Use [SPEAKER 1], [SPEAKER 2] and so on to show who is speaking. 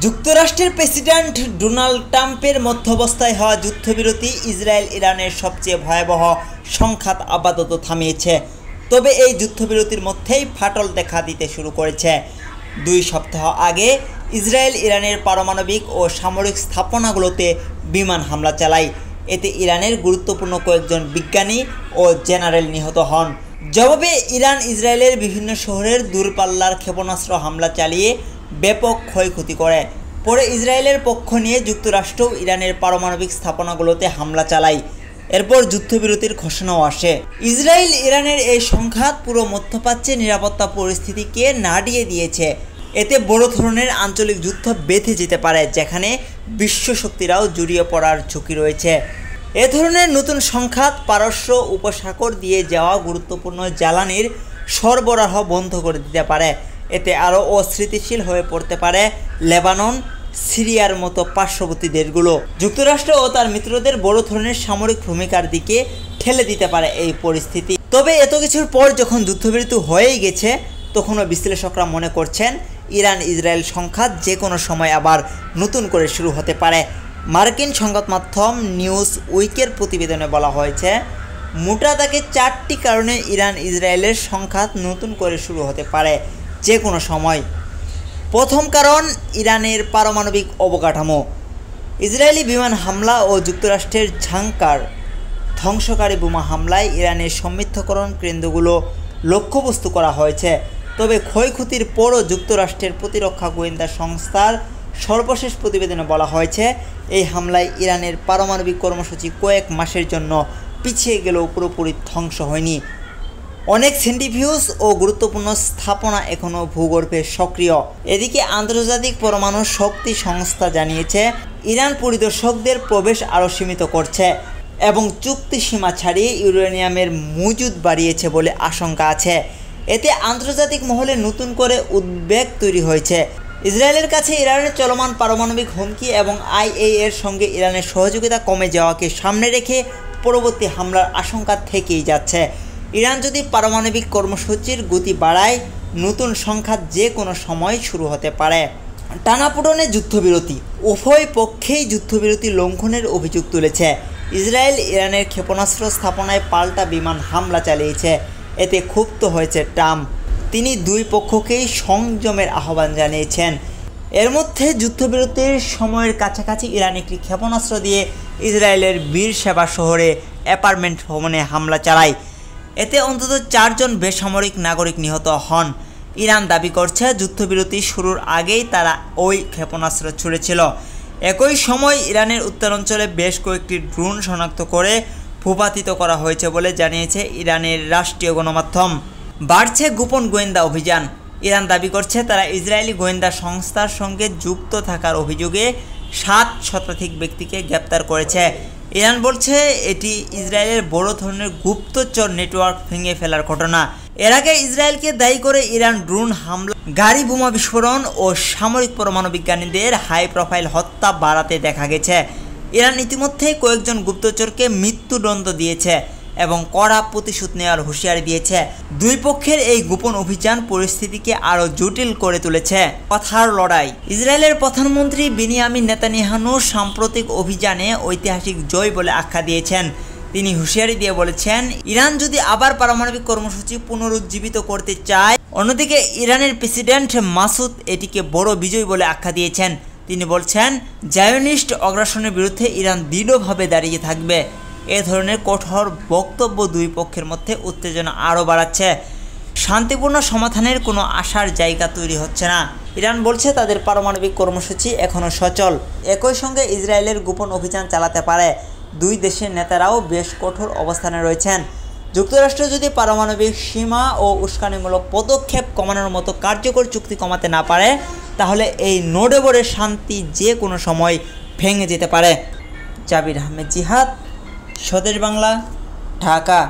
[SPEAKER 1] যুক্তরাষ্ট্রের president Donald ট্রাম্পের মধ্যবস্থায় হওয়া যুদ্ধবিরতি ইসরায়েল ইরানের সবচেয়ে ভয়াবহ সংঘাত আপাতত থামিয়েছে। তবে এই যুদ্ধবিরতির মধ্যেই ফাটল দেখা দিতে শুরু করেছে। 2 সপ্তাহ আগে ইসরায়েল ইরানের পারমাণবিক ও সামরিক স্থাপনাগুলোতে বিমান হামলা চালায়। এতে ইরানের গুরুত্বপূর্ণ কয়েকজন বিজ্ঞানী ও জেনারেল নিহত হন। জবাবে ইরান ইসরায়েলের বিভিন্ন শহরের দূরপাল্লার ক্ষেপণাস্ত্র হামলা চালিয়ে ব্যাপক ক্ষয়ক্ষতি করে। পরে ইসরায়েলের পক্ষ নিয়ে যুক্তরাষ্ট্রও ইরানের পারমাণবিক স্থাপনাগুলোতে হামলা চালায়। এরপর যুদ্ধবিরতির ঘোষণাও আসে। ইসরায়েল ইরানের এই সংঘাত পুরো মধ্যপ্রাচ্যের নিরাপত্তা পরিস্থিতিকে নাড়িয়ে দিয়েছে। এতে বড় ধরনের আঞ্চলিক যুদ্ধ বেঁধে যেতে পারে, যেখানে বিশ্ব শক্তিরাও জড়িয়ে পড়ার ঝুঁকি রয়েছে। এ ধরনের নতুন সংঘাত পারস্য উপসাগর দিয়ে যাওয়া গুরুত্বপূর্ণ জ্বালানির সরবরাহ বন্ধ করে দিতে পারে। এতে আরও অস্থিতিশীল হয়ে পড়তে পারে লেবানন, সিরিয়ার মতো পার্শ্ববর্তী দেশগুলো। যুক্তরাষ্ট্র ও তার মিত্রদের বড় ধরনের সামরিক ভূমিকার দিকে ঠেলে দিতে পারে এই পরিস্থিতি। তবে এত কিছুর পর যখন যুদ্ধবিরতি হয়েই গেছে, তখনও বিশ্লেষকরা মনে করছেন ইরান ইসরায়েল সংঘাত যে কোনো সময় আবার নতুন করে শুরু হতে পারে। মার্কিন সংবাদ মাধ্যম নিউজ উইকের প্রতিবেদনে বলা হয়েছে, মোটা দাগে 4টি কারণে ইরান ইসরায়েলের সংঘাত নতুন করে শুরু হতে পারে যে কোনো সময়। প্রথম কারণ, ইরানের পারমাণবিক অবকাঠামো। ইসরায়েলি বিমান হামলা ও যুক্তরাষ্ট্রের ঝাঙ্কার ধ্বংসকারী বোমা হামলায় ইরানের সমৃদ্ধকরণ কেন্দ্রগুলো লক্ষ্যবস্তু করা হয়েছে। তবে ক্ষয়ক্ষতির পরও যুক্তরাষ্ট্রের প্রতিরক্ষা গোয়েন্দা সংস্থার সর্বশেষ প্রতিবেদনে বলা হয়েছে, এই হামলায় ইরানের পারমাণবিক কর্মসূচি কয়েক মাসের জন্য পিছিয়ে গেলেও পুরোপুরি ধ্বংস হয়নি। অনেক সেন্ট্রিফিউজ ও গুরুত্বপূর্ণ স্থাপনা এখনও ভূগর্ভে সক্রিয়। এদিকে আন্তর্জাতিক পরমাণু শক্তি সংস্থা জানিয়েছে, ইরান পরিদর্শকদের প্রবেশ আরও সীমিত করছে এবং চুক্তি সীমা ছাড়িয়ে ইউরেনিয়ামের মজুদ বাড়িয়েছে বলে আশঙ্কা আছে। এতে আন্তর্জাতিক মহলে নতুন করে উদ্বেগ তৈরি হয়েছে। ইসরায়েলের কাছে ইরানের চলমান পারমাণবিক হুমকি এবং IAEAর সঙ্গে ইরানের সহযোগিতা কমে যাওয়াকে সামনে রেখে পরবর্তী হামলার আশঙ্কা থেকেই যাচ্ছে। ইরান যদি পারমাণবিক কর্মসূচির গতি বাড়ায়, নতুন সংঘাত যে কোনো সময় শুরু হতে পারে। টানাপোড়েনে যুদ্ধবিরতি। উভয় পক্ষেই যুদ্ধবিরতি লঙ্ঘনের অভিযোগ তুলেছে। ইসরায়েল ইরানের ক্ষেপণাস্ত্র স্থাপনায় পাল্টা বিমান হামলা চালিয়েছে। এতে ক্ষুব্ধ হয়েছে ট্রাম্প। তিনি 2 পক্ষকেই সংযমের আহ্বান জানিয়েছেন। এর মধ্যে যুদ্ধবিরতির সময়ের কাছাকাছি ইরান একটি ক্ষেপণাস্ত্র দিয়ে ইসরায়েলের বীরশেবা শহরে অ্যাপার্টমেন্ট ভবনে হামলা চালায়। এতে অন্তত 4 জন বেসামরিক নাগরিক নিহত হন। ইরান দাবি করছে, যুদ্ধবিরতি শুরুর আগেই তারা ওই ক্ষেপণাস্ত্র ছুড়েছিল। একই সময় ইরানের উত্তরাঞ্চলে বেশ কয়েকটি ড্রোন শনাক্ত করে ভূপাতিত করা হয়েছে বলে জানিয়েছে ইরানের রাষ্ট্রীয় গণমাধ্যম। বাড়ছে গোপন গোয়েন্দা অভিযান। ইরান দাবি করছে, তারা ইসরায়েলি গোয়েন্দা সংস্থার সঙ্গে যুক্ত থাকার অভিযোগে 7 শতাধিক ব্যক্তিকে গ্রেপ্তার করেছে। ইরান বলছে, এটি ইসরায়েলের বড় ধরনের গুপ্তচর নেটওয়ার্ক ভেঙে ফেলার ঘটনা। এর আগে ইসরায়েলকে দায়ী করে ইরান ড্রোন হামলা, গাড়ি বোমা বিস্ফোরণ ও সামরিক পরমাণু বিজ্ঞানীদের হাই প্রোফাইল হত্যা বাড়াতে দেখা গেছে। ইরান ইতিমধ্যে কয়েকজন গুপ্তচরকে মৃত্যুদণ্ড দিয়েছে এবং কড়া প্রতিশোধ নেওয়ার হুঁশিয়ারি দিয়েছে। 2 পক্ষের এই গোপন অভিযান পরিস্থিতিকে আরও জটিল করে তুলেছে। কথার লড়াই। ইসরায়েলের প্রধানমন্ত্রী বেনিয়ামিন নেতানিয়াহু সাম্প্রতিক অভিযানে ঐতিহাসিক জয় বলে আখ্যা দিয়েছেন। তিনি হুঁশিয়ারি দিয়ে বলেছেন, ইরান যদি আবার পারমাণবিক কর্মসূচি পুনরুজ্জীবিত করতে চায়। অন্যদিকে ইরানের প্রেসিডেন্ট মাসুদ এটিকে বড় বিজয় বলে আখ্যা দিয়েছেন। তিনি বলছেন, জায়নিস্ট আগ্রাসনের বিরুদ্ধে ইরান দৃঢ়ভাবে দাঁড়িয়ে থাকবে। এ ধরনের কঠোর বক্তব্য 2 পক্ষের মধ্যে উত্তেজনা আরও বাড়াচ্ছে। শান্তিপূর্ণ সমাধানের কোনো আশার জায়গা তৈরি হচ্ছে না। ইরান বলছে, তাদের পারমাণবিক কর্মসূচি এখনও সচল। একই সঙ্গে ইসরায়েলের গোপন অভিযান চালাতে পারে। 2 দেশের নেতারাও বেশ কঠোর অবস্থানে রয়েছেন। যুক্তরাষ্ট্র যদি পারমাণবিক সীমা ও উস্কানিমূলক পদক্ষেপ কমানোর মতো কার্যকর চুক্তি কমাতে না পারে, তাহলে এই নড়বড়ে শান্তি যে কোনো সময় ভেঙে যেতে পারে। জাবির আহমেদ জিহাদ, স্বদেশ বাংলা, ঢাকা।